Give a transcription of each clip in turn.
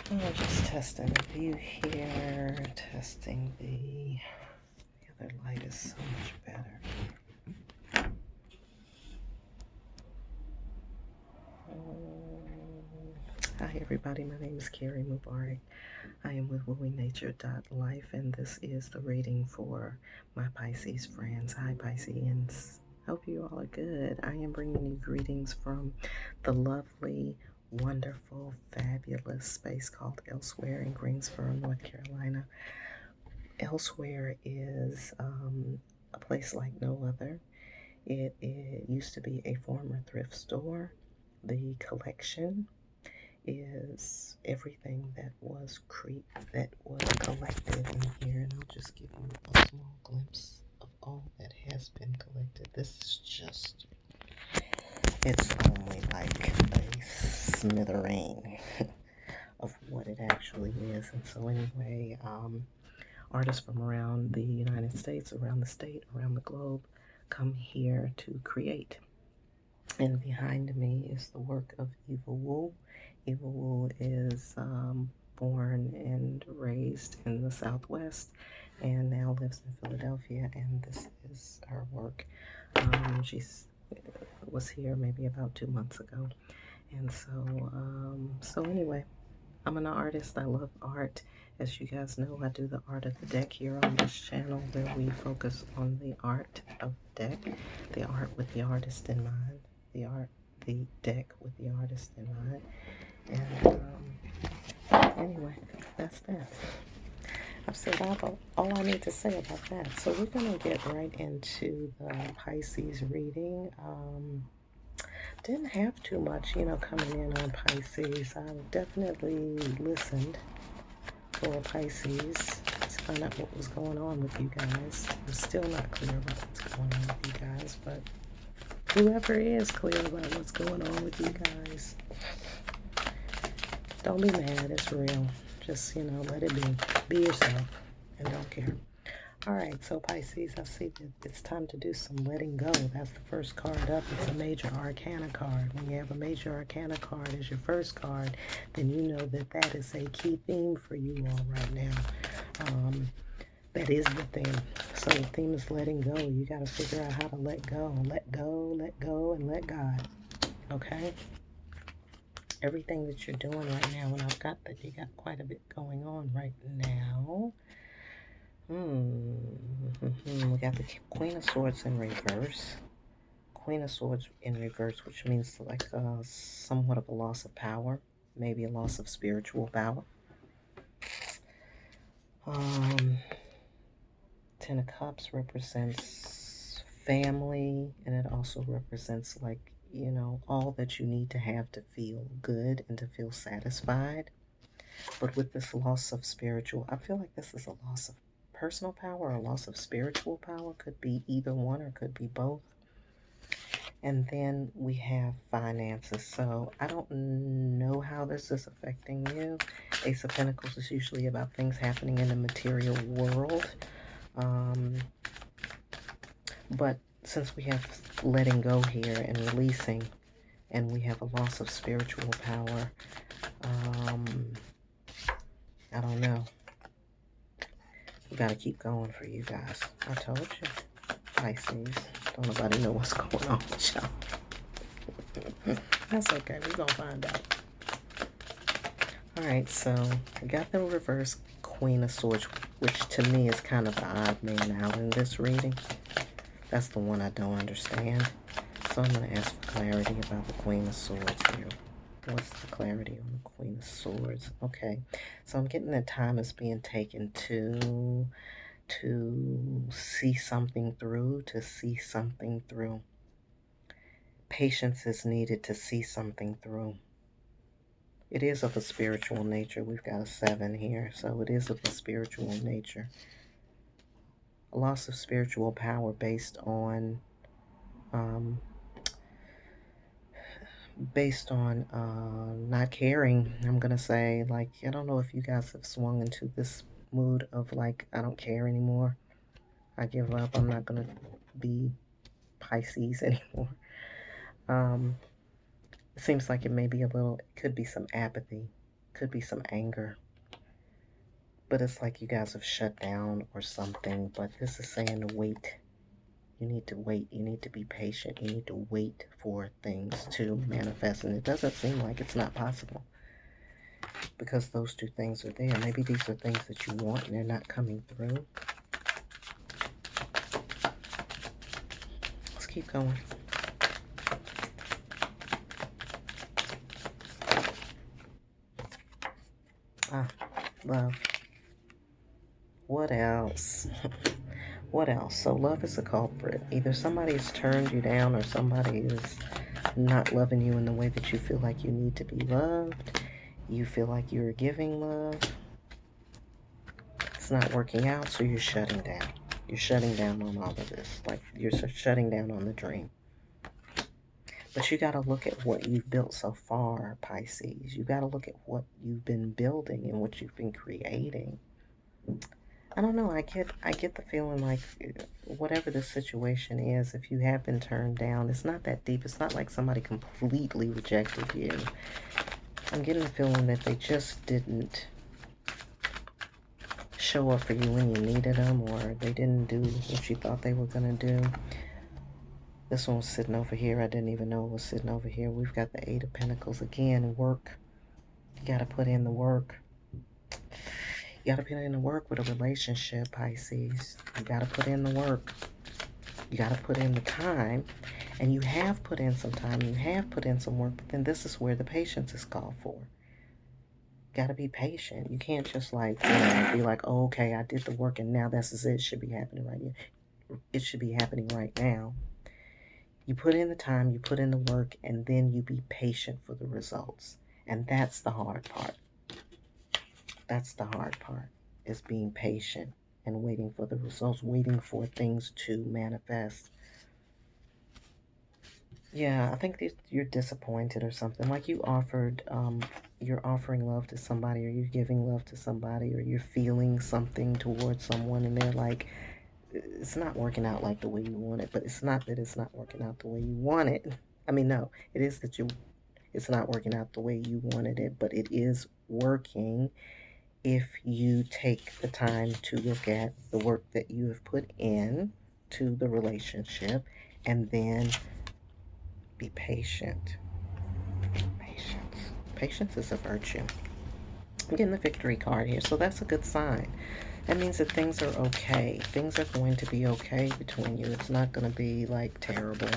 Oh, just testing the view here, testing the other light is so much better. Hi everybody, my name is Carrie Mubarak. I am with wooingnature.life and this is the reading for my Pisces friends. Hi Pisceans. Hope you all are good. I am bringing you greetings from the lovely, wonderful, fabulous space called Elsewhere in Greensboro, North Carolina. Elsewhere is a place like no other. It used to be a former thrift store. The collection is everything that was collected in here, and I'll just give you a small glimpse of all that has been collected. This is just, it's only like a smithereen of what it actually is. And so anyway, artists from around the United States, around the state, around the globe come here to create. And behind me is the work of Eva Wu. Eva Wu is born and raised in the Southwest and now lives in Philadelphia, and this is her work. She was here maybe about 2 months ago. And so anyway, I'm an artist. I love art. As you guys know, I do the art of the deck here on this channel where we focus on the art of the deck, the art with the artist in mind, the deck with the artist in mind. And anyway, that's that. I've said all I need to say about that. So we're going to get right into the Pisces reading. Didn't have too much, coming in on Pisces. I definitely listened for Pisces to find out what was going on with you guys. I'm still not clear about what's going on with you guys, but whoever is clear about what's going on with you guys, don't be mad. It's real. Just, let it be. Be yourself and don't care. All right, so Pisces, I see that it's time to do some letting go. That's the first card up. It's a major arcana card. When you have a major arcana card as your first card, then you know that that is a key theme for you all right now. That is the theme. So the theme is letting go. You got to figure out how to let go. Let go, and let God. Okay? Everything that you're doing right now, and I've got that you got quite a bit going on right now. We got the Queen of Swords in reverse. Queen of Swords in reverse, which means like somewhat of a loss of power, maybe a loss of spiritual power. Ten of Cups represents family, and it also represents like, all that you need to have to feel good and to feel satisfied. But with this loss of spiritual, I feel like this is a loss of personal power or a loss of spiritual power. Could be either one or could be both. And then we have finances. So I don't know how this is affecting you. Ace of Pentacles is usually about things happening in the material world. But since we have letting go here and releasing, and we have a loss of spiritual power, I don't know. We got to keep going for you guys. I told you. Pisces. Don't nobody know what's going on with y'all. That's okay. We're going to find out. Alright, so I got the reverse Queen of Swords, which to me is kind of the odd man out in this reading. That's the one I don't understand. So I'm going to ask for clarity about the Queen of Swords here. What's the clarity on the Queen of Swords? Okay, so I'm getting that time is being taken to see something through, Patience is needed to see something through. It is of a spiritual nature. We've got a 7 here, so it is of a spiritual nature. A loss of spiritual power based on not caring. I'm gonna say, like, I don't know if you guys have swung into this mood of like, I don't care anymore. I give up. I'm not gonna be Pisces anymore. It seems like it may be it could be some apathy Could be some anger. But it's like you guys have shut down or something. But this is saying to wait. You need to wait. You need to be patient. You need to wait for things to manifest. And it doesn't seem like it's not possible, because those two things are there. Maybe these are things that you want and they're not coming through. Let's keep going. Love. What else? What else? So love is the culprit. Either somebody has turned you down, or somebody is not loving you in the way that you feel like you need to be loved. You feel like you're giving love. It's not working out, so you're shutting down. You're shutting down on all of this. Like, you're shutting down on the dream. But you got to look at what you've built so far, Pisces. You got to look at what you've been building and what you've been creating. I don't know. I get the feeling like whatever the situation is, if you have been turned down, it's not that deep. It's not like somebody completely rejected you. I'm getting the feeling that they just didn't show up for you when you needed them, or they didn't do what you thought they were going to do. This one was sitting over here. I didn't even know it was sitting over here. We've got the Eight of Pentacles again. Work. You got to put in the work. You got to put in the work with a relationship, Pisces. You got to put in the work. You got to put in the time. And you have put in some time. You have put in some work. But then this is where the patience is called for. You got to be patient. You can't just like, be like, oh, okay, I did the work and now this is it. It should be happening right now. It should be happening right now. You put in the time, you put in the work, and then you be patient for the results. And that's the hard part. That's the hard part, is being patient and waiting for the results, waiting for things to manifest. Yeah, I think you're disappointed or something. Like you're offering love to somebody, or you're giving love to somebody, or you're feeling something towards someone, and they're like, it's not working out like the way you want it. But it's not that it's not working out the way you want it. I mean, no, it is that it's not working out the way you wanted it, but it is working if you take the time to look at the work that you have put in to the relationship, and then be patient. Patience. Patience is a virtue. I'm getting the Victory card here, so that's a good sign. That means that things are okay. Things are going to be okay between you. It's not going to be like terrible.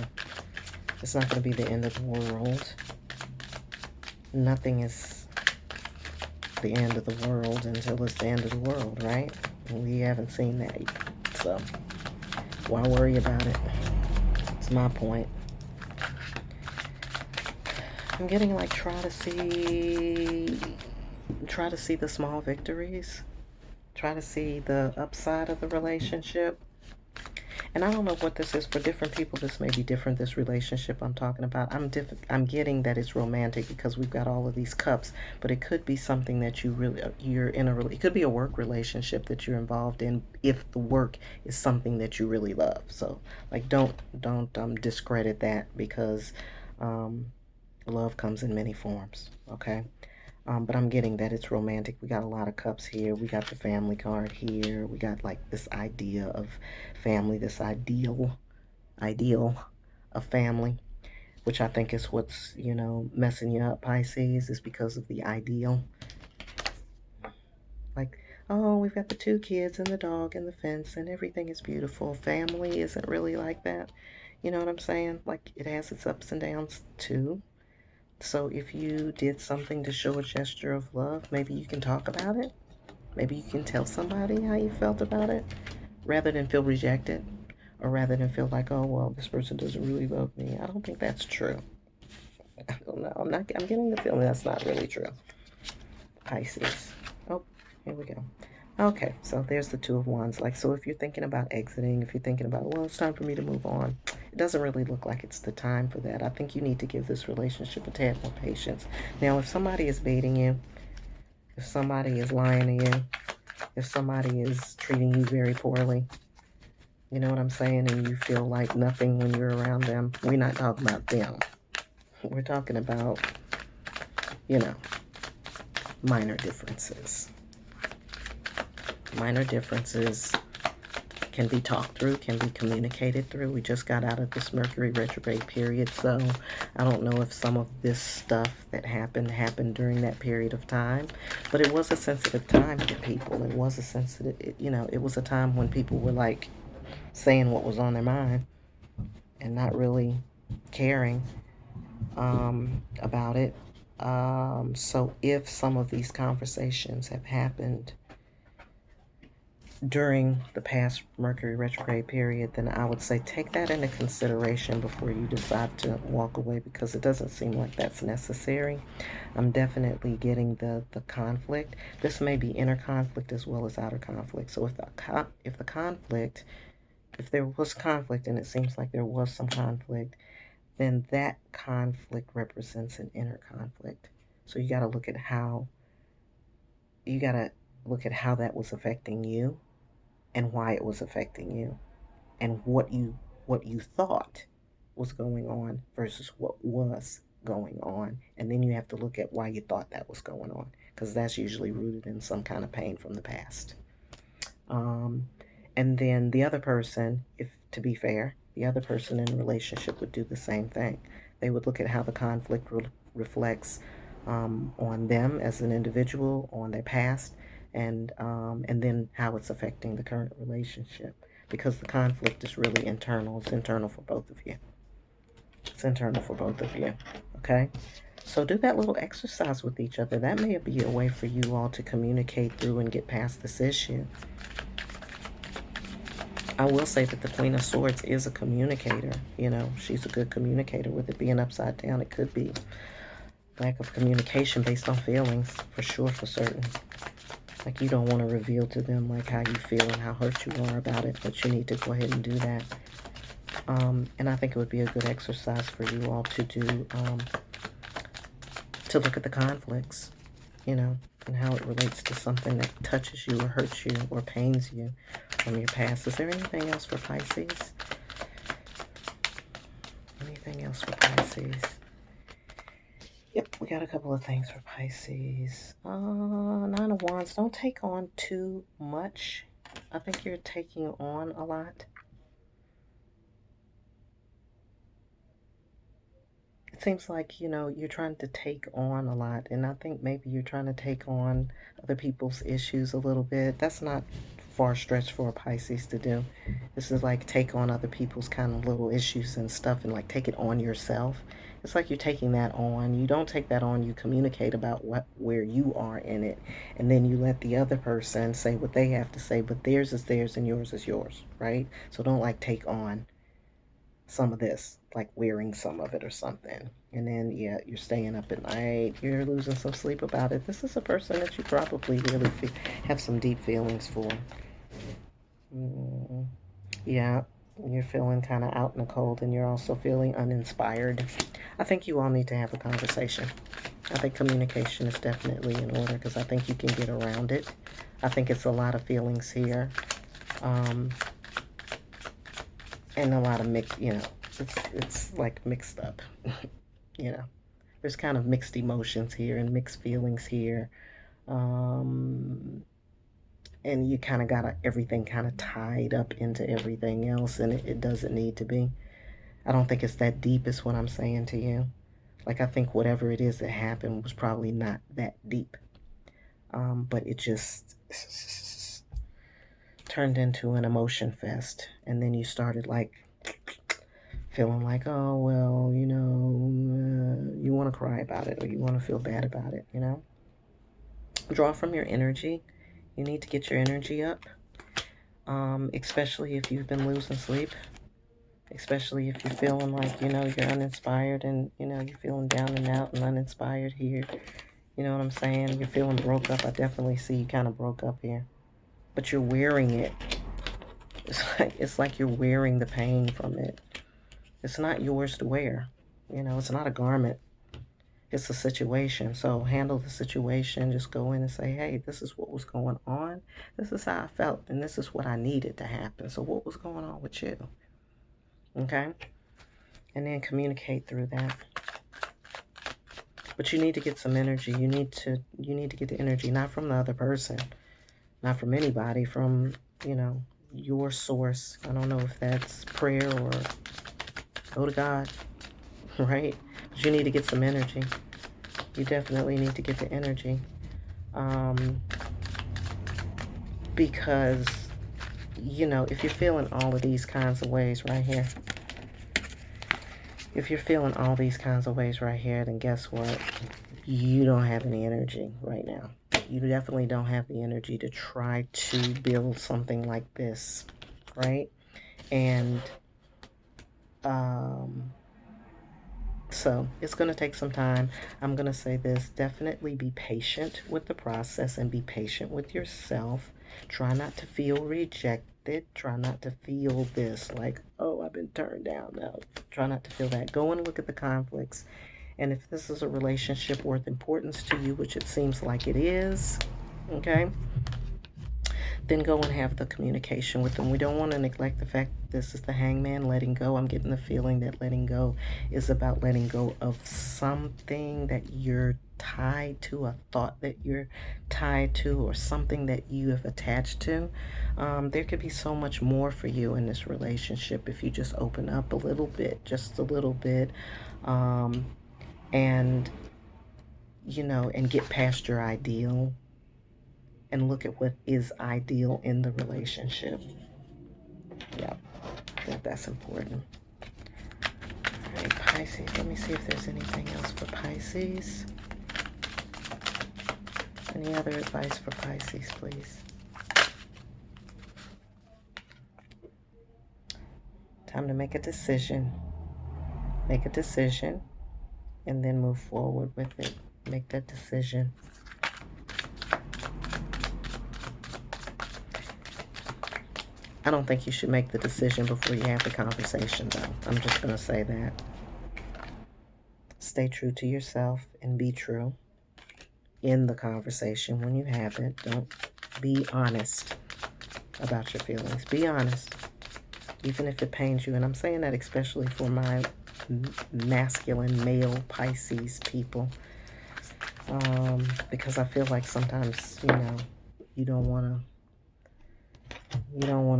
It's not going to be the end of the world. Nothing is the end of the world until it's the end of the world, right? And we haven't seen that yet. So why worry about it? It's my point. I'm getting like try to see the small victories. Try to see the upside of the relationship. And I don't know what this is for different people. This may be different, this relationship I'm talking about. I'm getting that it's romantic because we've got all of these cups, but it could be something that you're in it could be a work relationship that you're involved in, if the work is something that you really love. So like don't discredit that, because love comes in many forms, okay? But I'm getting that it's romantic. We got a lot of cups here. We got the family card here. We got like this idea of family, this ideal of family, which I think is what's, messing you up, Pisces, is because of the ideal. Like, oh, we've got the 2 kids and the dog and the fence and everything is beautiful. Family isn't really like that. You know what I'm saying? Like, it has its ups and downs too. So if you did something to show a gesture of love, maybe you can talk about it. Maybe you can tell somebody how you felt about it, rather than feel rejected, or rather than feel like, oh, well, this person doesn't really love me. I don't think that's true. I don't know. I'm getting the feeling that's not really true. Pisces. Oh, here we go. Okay, so there's the 2 of Wands. Like, so if you're thinking about exiting, if you're thinking about, well, it's time for me to move on, it doesn't really look like it's the time for that. I think you need to give this relationship a tad more patience. Now, if somebody is baiting you, if somebody is lying to you, if somebody is treating you very poorly, you know what I'm saying, and you feel like nothing when you're around them, we're not talking about them. We're talking about, minor differences. Minor differences can be talked through, can be communicated through. We just got out of this Mercury retrograde period, so I don't know if some of this stuff that happened during that period of time, but it was a sensitive time for people. It was a sensitive, it was a time when people were like saying what was on their mind and not really caring about it. So if some of these conversations have happened during the past Mercury retrograde period, then I would say take that into consideration before you decide to walk away, because it doesn't seem like that's necessary. I'm definitely getting the conflict. This may be inner conflict as well as outer conflict. So if there was conflict, and it seems like there was some conflict, then that conflict represents an inner conflict. So you got to look at how that was affecting you, and why it was affecting you, and what you thought was going on versus what was going on. And then you have to look at why you thought that was going on, because that's usually rooted in some kind of pain from the past. And then the other person, if to be fair, the other person in a relationship would do the same thing. They would look at how the conflict reflects on them as an individual, on their past, and then how it's affecting the current relationship. Because the conflict is really internal. It's internal for both of you. It's internal for both of you. Okay? So do that little exercise with each other. That may be a way for you all to communicate through and get past this issue. I will say that the Queen of Swords is a communicator. She's a good communicator. With it being upside down, it could be lack of communication based on feelings, for sure, for certain. Like, you don't want to reveal to them like how you feel and how hurt you are about it, but you need to go ahead and do that. And I think it would be a good exercise for you all to do, to look at the conflicts, and how it relates to something that touches you or hurts you or pains you from your past. Is there anything else for Pisces? Anything else for Pisces? Yep, we got a couple of things for Pisces. Nine of Wands. Don't take on too much. I think you're taking on a lot. It seems like, you're trying to take on a lot. And I think maybe you're trying to take on other people's issues a little bit. That's not far stretch for a Pisces to do. This is like take on other people's kind of little issues and stuff, and like take it on yourself. It's like you're taking that on. You don't take that on. You communicate about where you are in it, and then you let the other person say what they have to say, but theirs is theirs and yours is yours, right? So don't like take on some of this, like wearing some of it or something. And then, yeah, you're staying up at night. You're losing some sleep about it. This is a person that you probably really have some deep feelings for. Yeah, you're feeling kind of out in the cold, and you're also feeling uninspired. I think you all need to have a conversation. I think communication is definitely in order, because I think you can get around it. I think it's a lot of feelings here. And a lot of it's like mixed up. There's kind of mixed emotions here and mixed feelings here. And you kind of got everything kind of tied up into everything else, and it doesn't need to be. I don't think it's that deep, is what I'm saying to you. Like, I think whatever it is that happened was probably not that deep. But it just turned into an emotion fest. And then you started like feeling like, oh, well, you want to cry about it, or you want to feel bad about it, Draw from your energy. You need to get your energy up, especially if you've been losing sleep, especially if you're feeling like, you're uninspired, and, you're feeling down and out and uninspired here. You know what I'm saying? You're feeling broke up. I definitely see you kind of broke up here. But you're wearing it. It's like you're wearing the pain from it. It's not yours to wear. It's not a garment. It's a situation. So handle the situation. Just go in and say, hey, this is what was going on. This is how I felt. And this is what I needed to happen. So what was going on with you? Okay? And then communicate through that. But you need to get some energy. You need to get the energy, not from the other person, not from anybody, from, your source. I don't know if that's prayer or go to God, right? But you need to get some energy. You definitely need to get the energy. Because, if you're feeling all of these kinds of ways right here, then guess what? You don't have any energy right now. You definitely don't have the energy to try to build something like this, right? And so it's going to take some time. I'm going to say this: definitely be patient with the process and be patient with yourself. Try not to feel rejected. Try not to feel this like, oh, I've been turned down. No, try not to feel that. Go and look at the conflicts. And if this is a relationship worth importance to you, which it seems like it is, okay, then go and have the communication with them. We don't want to neglect the fact that this is the Hangman, letting go. I'm getting the feeling that letting go is about letting go of something that you're tied to, a thought that you're tied to, or something that you have attached to. There could be so much more for you in this relationship if you just open up a little bit, just a little bit, and and get past your ideal and look at what is ideal in the relationship. Yeah, I think that's important. All right, Pisces, let me see if there's anything else for Pisces. Any other advice for Pisces, please? Time to make a decision. Make a decision and then move forward with it. Make that decision. I don't think you should make the decision before you have the conversation, though. I'm just going to say that. Stay true to yourself and be true in the conversation when you have it. Don't be honest about your feelings. Be honest, even if it pains you. And I'm saying that especially for my masculine male Pisces people, because I feel like sometimes, you don't want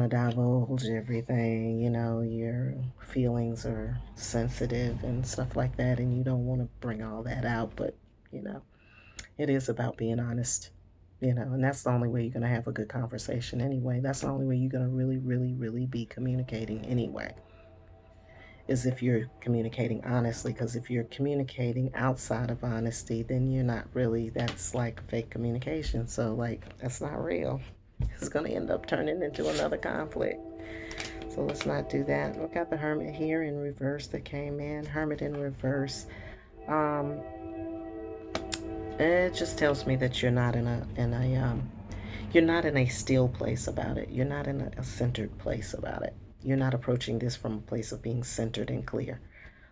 to divulge everything. Your feelings are sensitive and stuff like that, and you don't want to bring all that out. But it is about being honest, and that's the only way you're going to have a good conversation anyway. That's the only way you're going to really, really, really be communicating anyway, is if you're communicating honestly. Because if you're communicating outside of honesty, then you're not really, that's like fake communication. So like, that's not real. It's going to end up turning into another conflict. So let's not do that. Look at the Hermit here in reverse that came in. Hermit in reverse. It just tells me that you're not in a still place about it. You're not in a centered place about it. You're not approaching this from a place of being centered and clear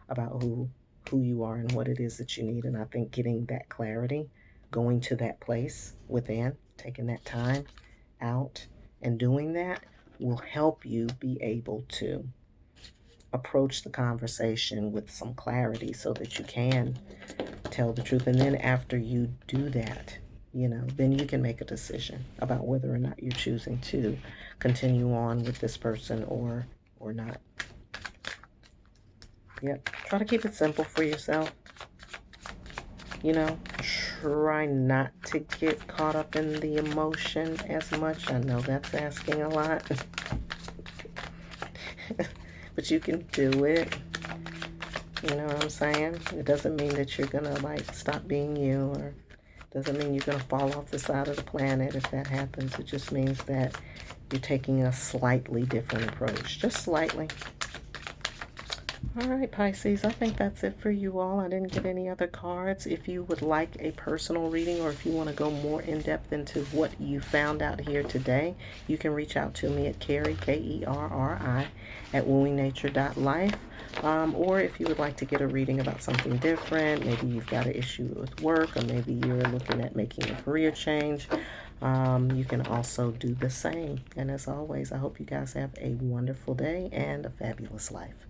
about who you are and what it is that you need. And I think getting that clarity, going to that place within, taking that time out and doing that will help you be able to approach the conversation with some clarity so that you can tell the truth. And then after you do that, then you can make a decision about whether or not you're choosing to continue on with this person or not. Yep. Try to keep it simple for yourself. Try not to get caught up in the emotion as much. I know that's asking a lot. But you can do it. You know what I'm saying? It doesn't mean that you're gonna stop being you, or doesn't mean you're gonna fall off the side of the planet if that happens. It just means that you're taking a slightly different approach. Just slightly. All right, Pisces, I think that's it for you all. I didn't get any other cards. If you would like a personal reading, or if you want to go more in depth into what you found out here today, you can reach out to me at Kerri, Kerri, at wooingnature.life. Or if you would like to get a reading about something different, maybe you've got an issue with work, or maybe you're looking at making a career change, you can also do the same. And as always, I hope you guys have a wonderful day and a fabulous life.